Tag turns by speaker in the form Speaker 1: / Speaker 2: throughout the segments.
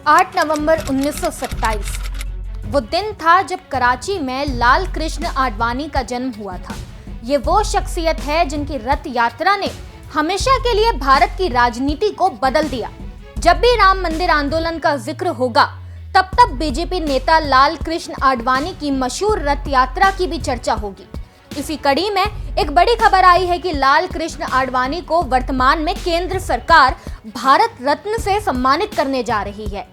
Speaker 1: 8 नवंबर 1927 वो दिन था जब कराची में लाल कृष्ण आडवाणी का जन्म हुआ था। ये वो शख्सियत है जिनकी रथ यात्रा ने हमेशा के लिए भारत की राजनीति को बदल दिया। जब भी राम मंदिर आंदोलन का जिक्र होगा तब तब बीजेपी नेता लाल कृष्ण आडवाणी की मशहूर रथ यात्रा की भी चर्चा होगी। इसी कड़ी में एक बड़ी खबर आई है कि लाल कृष्ण आडवाणी को वर्तमान में केंद्र सरकार भारत रत्न से सम्मानित करने जा रही है,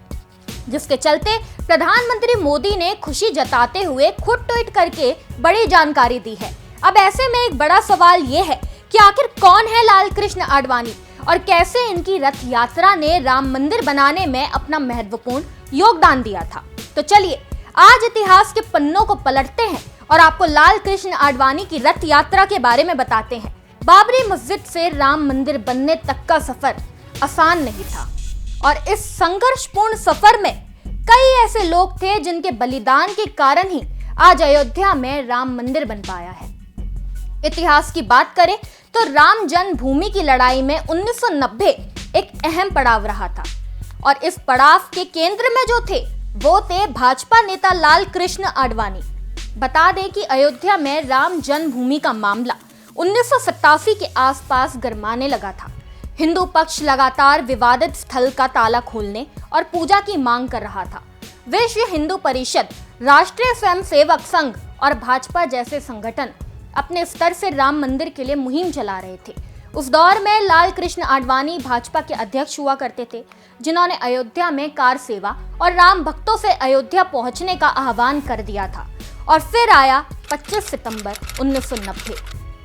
Speaker 1: जिसके चलते प्रधानमंत्री मोदी ने खुशी जताते हुए खुद ट्वीट करके बड़ी जानकारी दी है। अब ऐसे में एक बड़ा सवाल ये है कि आखिर कौन है लाल कृष्ण आडवाणी और कैसे इनकी रथ यात्रा ने राम मंदिर बनाने में अपना महत्वपूर्ण योगदान दिया था। तो चलिए आज इतिहास के पन्नों को पलटते हैं और आपको लाल कृष्ण आडवाणी की रथ यात्रा के बारे में बताते हैं। बाबरी मस्जिद से राम मंदिर बनने तक का सफर आसान नहीं था और इस संघर्षपूर्ण सफर में कई ऐसे लोग थे जिनके बलिदान के कारण ही आज अयोध्या में राम मंदिर बन पाया है। इतिहास की बात करें तो राम जन्मभूमि की लड़ाई में 1990 एक अहम पड़ाव रहा था और इस पड़ाव के केंद्र में जो थे वो थे भाजपा नेता लाल कृष्ण आडवाणी। बता दें कि अयोध्या में राम जन्मभूमि का मामला 1987 के आसपास गरमाने लगा था। हिंदू पक्ष लगातार विवादित स्थल का ताला खोलने और पूजा की मांग कर रहा था। विश्व हिंदू परिषद, राष्ट्रीय स्वयंसेवक संघ और भाजपा जैसे संगठन अपने स्तर से राम मंदिर के लिए मुहिम चला रहे थे। उस दौर में लाल कृष्ण आडवाणी भाजपा के अध्यक्ष हुआ करते थे, जिन्होंने अयोध्या में कार सेवा और राम भक्तों से अयोध्या पहुंचने का आह्वान कर दिया था। और फिर आया 25 सितंबर 1990,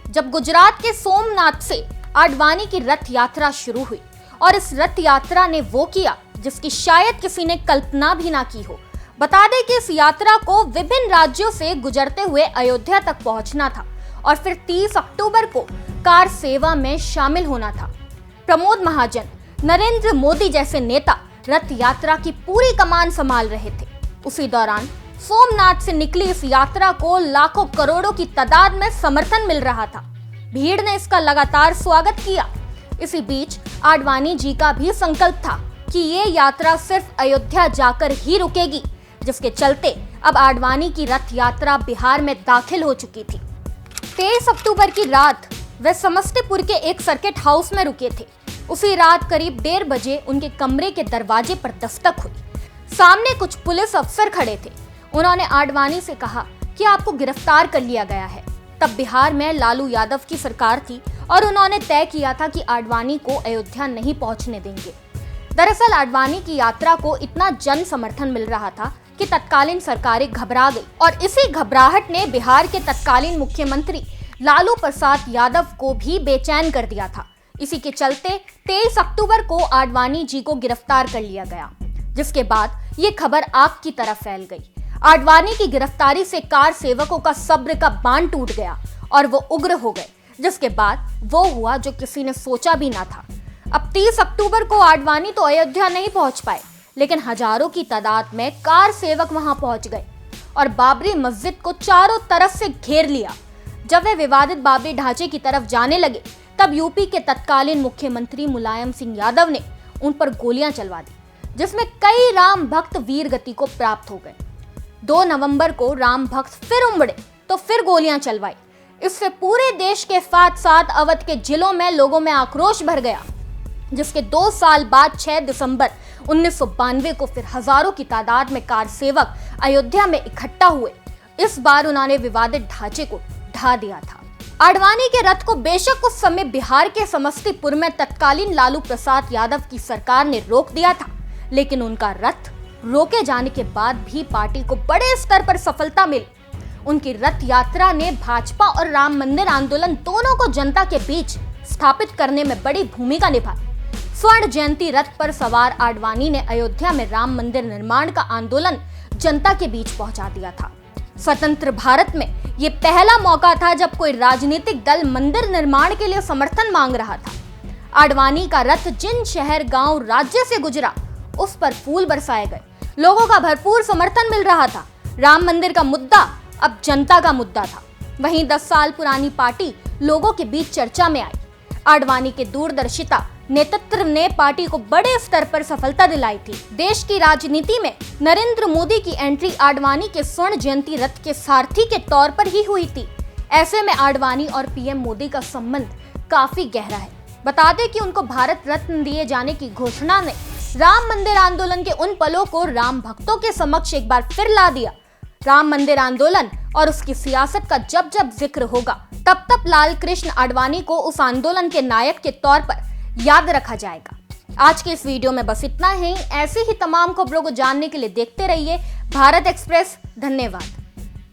Speaker 1: जब गुजरात के सोमनाथ से आडवाणी की रथ यात्रा शुरू हुई और इस रथ यात्रा ने वो किया जिसकी शायद किसी ने कल्पना भी ना की हो। बता दें कि इस यात्रा को विभिन्न राज्यों से गुजरते हुए अयोध्या तक पहुंचना था और फिर 30 अक्टूबर को कार सेवा में शामिल होना था। प्रमोद महाजन, नरेंद्र मोदी जैसे नेता रथ यात्रा की पूरी कमान संभाल रहे थे। उसी दौरान सोमनाथ से निकली इस यात्रा को लाखों करोड़ों की तादाद में समर्थन मिल रहा था। भीड़ ने इसका लगातार स्वागत किया। इसी बीच आडवाणी जी का भी संकल्प था कि ये यात्रा सिर्फ अयोध्या जाकर ही रुकेगी, जिसके चलते अब आडवाणी की रथ यात्रा बिहार में दाखिल हो चुकी थी। 23 अक्टूबर की रात वे समस्तीपुर के एक सर्किट हाउस में रुके थे। उसी रात करीब 1:30 बजे उनके कमरे के दरवाजे पर दस्तक हुई। सामने कुछ पुलिस अफसर खड़े थे। उन्होंने आडवाणी से कहा कि आपको गिरफ्तार कर लिया गया है। तब बिहार में लालू यादव की सरकार थी और उन्होंने तय किया था कि आडवाणी को अयोध्या नहीं पहुंचने देंगे। दरअसल आडवाणी की यात्रा को इतना जन समर्थन मिल रहा था कि तत्कालीन सरकारें घबरा गई और इसी घबराहट ने बिहार के तत्कालीन मुख्यमंत्री लालू प्रसाद यादव को भी बेचैन कर दिया था। इसी के चलते 23 अक्टूबर को आडवाणी जी को गिरफ्तार कर लिया गया, जिसके बाद ये खबर आग की तरह फैल गई। आडवाणी की गिरफ्तारी से कार सेवकों का सब्र का बांध टूट गया और वो उग्र हो गए, जिसके बाद वो हुआ जो किसी ने सोचा भी ना था। अब 30 अक्टूबर को आडवाणी तो अयोध्या नहीं पहुंच पाए, लेकिन हजारों की तादाद में कार सेवक वहां पहुंच गए और बाबरी मस्जिद को चारों तरफ से घेर लिया। जब वे विवादित बाबरी ढांचे की तरफ जाने लगे तब यूपी के तत्कालीन मुख्यमंत्री मुलायम सिंह यादव ने उन पर गोलियां चलवा दी, जिसमें कई राम भक्त वीर गति को प्राप्त हो गए। 2 नवंबर को राम भक्त फिर उमड़े तो फिर गोलियां चलवाई। इससे पूरे देश के साथ साथ अवध के जिलों में लोगों में आक्रोश भर गया, जिसके 2 साल बाद 6 दिसंबर 1992 को फिर हजारों की तादाद में कार सेवक अयोध्या में इकट्ठा हुए। इस बार उन्होंने विवादित ढांचे को ढा दिया था। आडवाणी के रथ को बेशक उस समय बिहार के समस्तीपुर में तत्कालीन लालू प्रसाद यादव की सरकार ने रोक दिया था, लेकिन उनका रथ रोके जाने के बाद भी पार्टी को बड़े स्तर पर सफलता मिली। उनकी रथ यात्रा ने भाजपा और राम मंदिर आंदोलन दोनों को जनता के बीच स्थापित करने में बड़ी भूमिका निभाई। स्वर्ण जयंती रथ पर सवार आडवाणी ने अयोध्या में राम मंदिर निर्माण का आंदोलन जनता के बीच पहुंचा दिया था। स्वतंत्र भारत में ये पहला मौका था जब कोई राजनीतिक दल मंदिर निर्माण के लिए समर्थन मांग रहा था। आडवाणी का रथ जिन शहर, गांव, राज्य से गुजरा उस पर फूल बरसाए गए। लोगों का भरपूर समर्थन मिल रहा था। राम मंदिर का मुद्दा अब जनता का मुद्दा था। वहीं 10 साल पुरानी पार्टी लोगों के बीच चर्चा में आई। आडवाणी के दूरदर्शिता, नेतृत्व ने पार्टी को बड़े स्तर पर सफलता दिलाई थी। देश की राजनीति में नरेंद्र मोदी की एंट्री आडवाणी के स्वर्ण जयंती रथ के सारथी के तौर पर ही हुई थी। ऐसे में आडवाणी और पीएम मोदी का संबंध काफी गहरा है। बता दें कि उनको भारत रत्न दिए जाने की घोषणा ने राम मंदिर आंदोलन के उन पलों को राम भक्तों के समक्ष एक बार फिर ला दिया। राम मंदिर आंदोलन और उसकी सियासत का जब जब जिक्र होगा, तब तब लाल कृष्ण आडवाणी को उस आंदोलन के नायक के तौर पर याद रखा जाएगा। आज के इस वीडियो में बस इतना ही। ऐसी ही तमाम खबरों को जानने के लिए देखते रहिए भारत एक्सप्रेस। धन्यवाद।